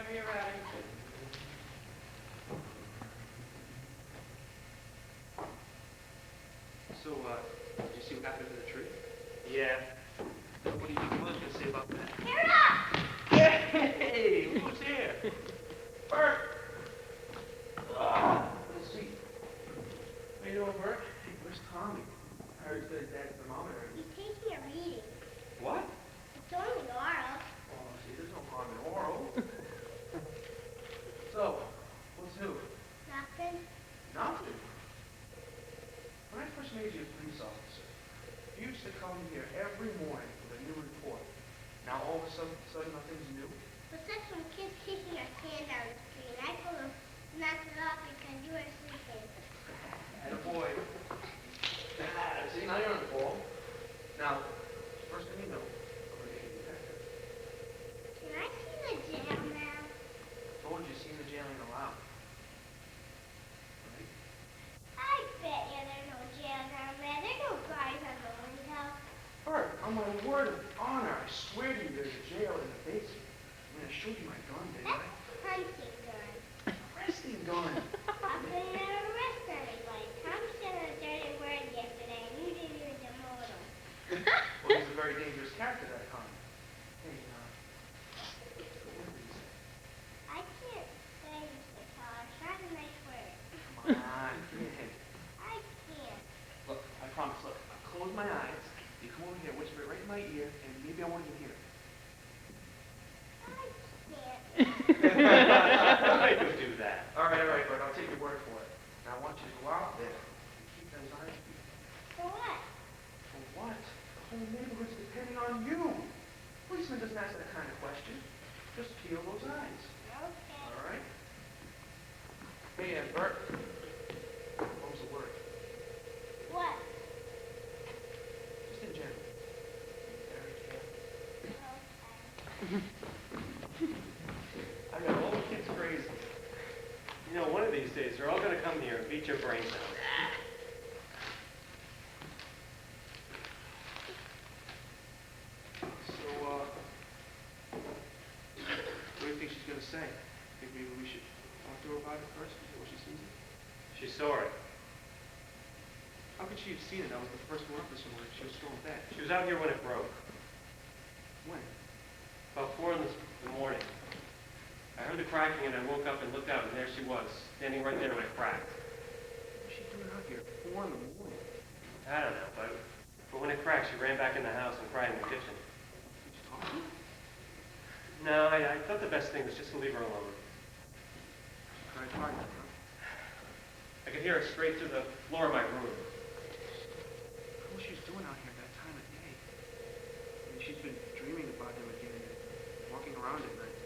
Whenever you're ready. So, did you see what happened to the tree? Yeah. What do you think Mother's gonna say about that? Hey, who's here? Bert. Let's see. How you doing, Bert? Hey, where's Tommy? I heard he's got his dad's thermometer. He's taking a reading. What? It's only oral. Oh, see, there's no harm in oral. So, what's new? Nothing. Nothing. When I first made you a police officer, you used to come here every morning with a new report. Now all of a sudden nothing's new. But such some kids kicking our can down the street. I told them to knock it off because you were sleeping. Attaboy. See, now you're on the ball. Now, first thing you know, I'm going to get you detective. Can I see the jail now? Told you, seeing the jail ain't allowed. Right? I bet you there's no jail down there. There's no guys on the window. Bert, on my word of honor, I swear to you there's a jail in the basement. I mean, I showed you my gun, didn't I? That's hunting gun. Resting gun. I couldn't arrest anybody. Tom said a dirty word yesterday and you didn't even demote him. Well, he's a very dangerous character, that con. Hey, what did he say? I can't say, Mr. Todd. Try the nice word. Come on, give me a hint. I can't. Look, I promise, look, I'll close my eyes, you come over here, whisper it right in my ear, and maybe I won't even hear it. I can't. I could do that. All right, Bert, I'll take your word for it. Now, I want you to go out there and keep those eyes peeled. For what? For what? The whole neighborhood's depending on you. Policeman doesn't ask that kind of question. Just peel those eyes. Okay. All right? Hey, Bert. What was the word? What? Just in general. Be very careful. Okay. I got all the kids crazy. You know, one of these days, they're all going to come here and beat your brains out. So, what do you think she's going to say? Think maybe we should talk to her about it first before she sees it? She saw it. How could she have seen it? I was the first one up this morning. She was still in bed. She was out here when it broke. When? About 4 in the morning. I heard the cracking and I woke up and looked out and there she was, standing right there when it cracked. What's she doing out here at 4 in the morning? I don't know, but when it cracked, she ran back in the house and cried in the kitchen. Did you talk to her? No, I thought the best thing was just to leave her alone. Tried hard, huh? I could hear her straight through the floor of my room. What she's doing out here that time of day? I mean, she's been dreaming about him again and walking around at night.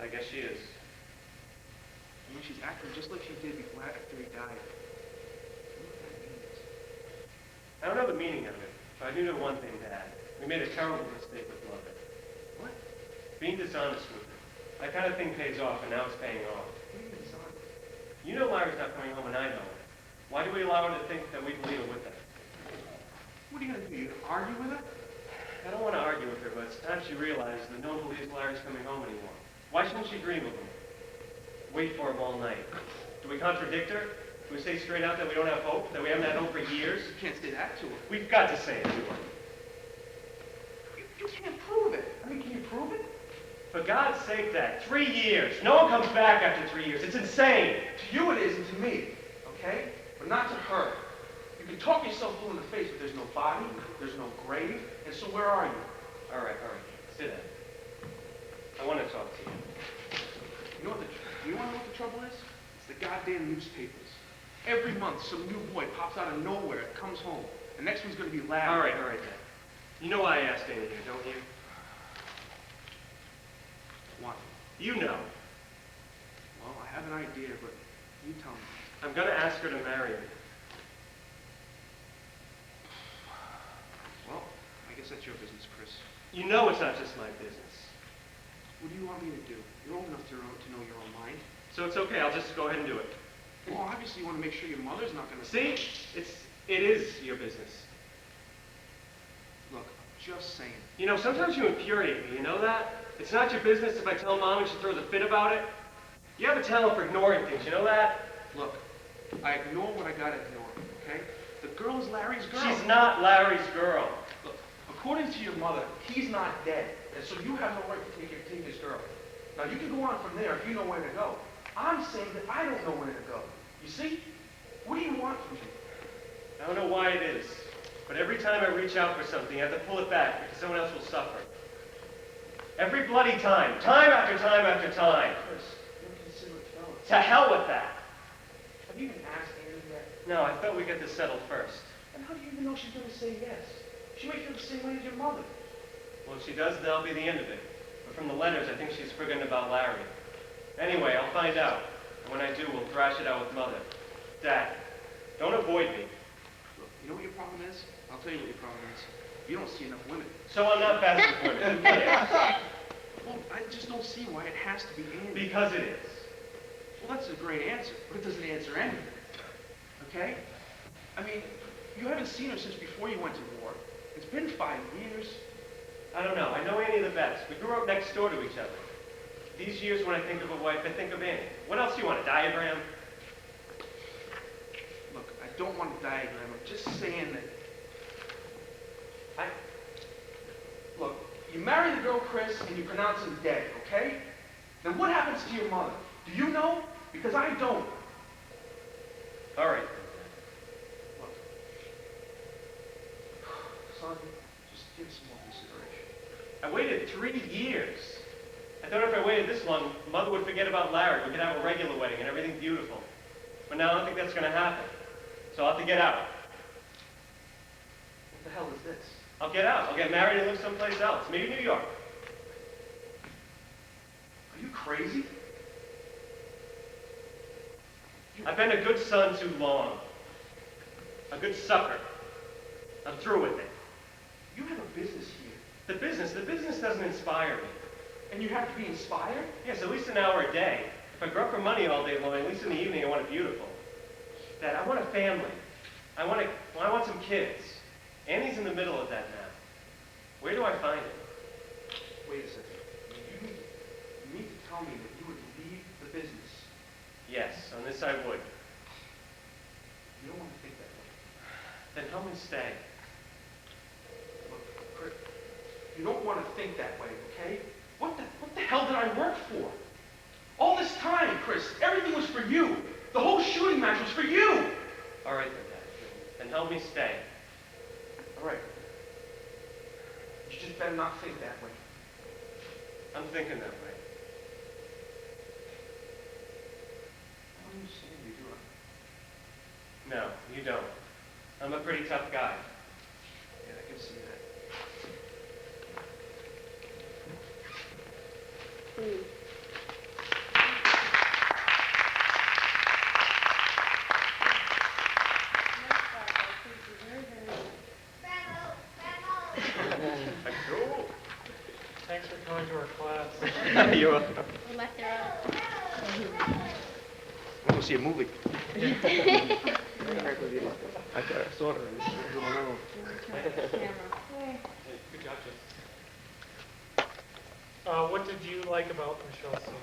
I guess she is. I mean, she's acting just like she did before after he died. I wonder what that means. I don't know the meaning of it, but I do know one thing, Dad. We made a terrible mistake with Mother. What? Being dishonest with her. That kind of thing pays off, and now it's paying off. What do you mean dishonest? You know Lyra's not coming home, and I know it. Why do we allow her to think that we can leave her with her? What are you going to do? You gonna argue with her? I don't want to argue with her, but it's time she realizes that no one believes Lyra's coming home anymore. Why shouldn't she dream of him? Wait for him all night. Do we contradict her? Do we say straight out that we don't have hope, that we haven't had hope for years? You can't say that to her. We've got to say it to her. You can't prove it. I mean, can you prove it? For God's sake, Dad, 3 years. No one comes back after 3 years. It's insane. To you it is and to me, okay? But not to her. You can talk yourself blue in the face, but there's no body, there's no grave, and so where are you? All right. Sit down. I want to talk to you. You know what the trouble is? It's the goddamn newspapers. Every month, some new boy pops out of nowhere, comes home. The next one's gonna be Larry. All right, Dad. You know why I asked Dana here, don't you? What? You know. Well, I have an idea, but you tell me. I'm going to ask her to marry me. Well, I guess that's your business, Chris. You know it's not just my business. What do you want me to do? You're old enough to know your own mind. So it's okay, I'll just go ahead and do it. Well, obviously you want to make sure your mother's not gonna... See? It is your business. Look, I'm just saying. You know, sometimes you infuriate me, you know that? It's not your business if I tell Mom and she throws a fit about it. You have a talent for ignoring things, you know that? Look, I ignore what I gotta ignore, okay? The girl is Larry's girl. She's not Larry's girl. Look, according to your mother, he's not dead, and so you have no right to take his girl. Now, you can go on from there if you know where to go. I'm saying that I don't know where to go. You see? What do you want from me? I don't know why it is, but every time I reach out for something, I have to pull it back because someone else will suffer. Every bloody time, time after time after time. Chris, you're a considerate fellow. To hell with that. Have you even asked Annie yet? No, I thought we'd get this settled first. And how do you even know she's going to say yes? She may feel the same way as your mother. Well, if she does, that'll be the end of it. But from the letters, I think she's forgotten about Larry. Anyway, I'll find out. And when I do, we'll thrash it out with Mother. Dad, don't avoid me. Look, you know what your problem is? I'll tell you what your problem is. You don't see enough women. So I'm not fast with women. Well, I just don't see why it has to be Annie. Because it is. Well, that's a great answer, but it doesn't answer anything. Okay? I mean, you haven't seen her since before you went to war. It's been 5 years. I don't know. I know Annie the best. We grew up next door to each other. These years when I think of a wife, I think of Annie. What else do you want, a diagram? Look, I don't want a diagram. I'm just saying that... Look, you marry the girl, Chris, and you pronounce him dead, okay? Then what happens to your mother? Do you know? Because I don't. All right. Look. Son, just give some more consideration. I waited 3 years. I thought if I waited this long, Mother would forget about Larry. We could have a regular wedding and everything beautiful. But now I don't think that's going to happen. So I'll have to get out. What the hell is this? I'll get out. I'll get married and live someplace else. Maybe New York. Are you crazy? I've been a good son too long. A good sucker. I'm through with it. You have a business here. The business doesn't inspire me. And you have to be inspired? Yes, at least an hour a day. If I grow up for money all day long, at least in the evening I want it beautiful. Dad, I want a family. I want some kids. Annie's in the middle of that now. Where do I find it? Wait a second. You need to tell me that you would leave the business. Yes, on this I would. You don't want to think that way. Then help me stay. Look, Chris, you don't want to think that way, okay? What the hell did I work for? All this time, Chris, everything was for you. The whole shooting match was for you. All right then, Dad. Then help me stay. All right. You just better not think that way. I'm thinking that way. I don't understand you, do I? No, you don't. I'm a pretty tough guy. Yeah, I can see that. Thanks for coming to our class. You're welcome. We left her out. I want to see a movie. I saw her. Good job, Jess. What did you like about Michelle's scene?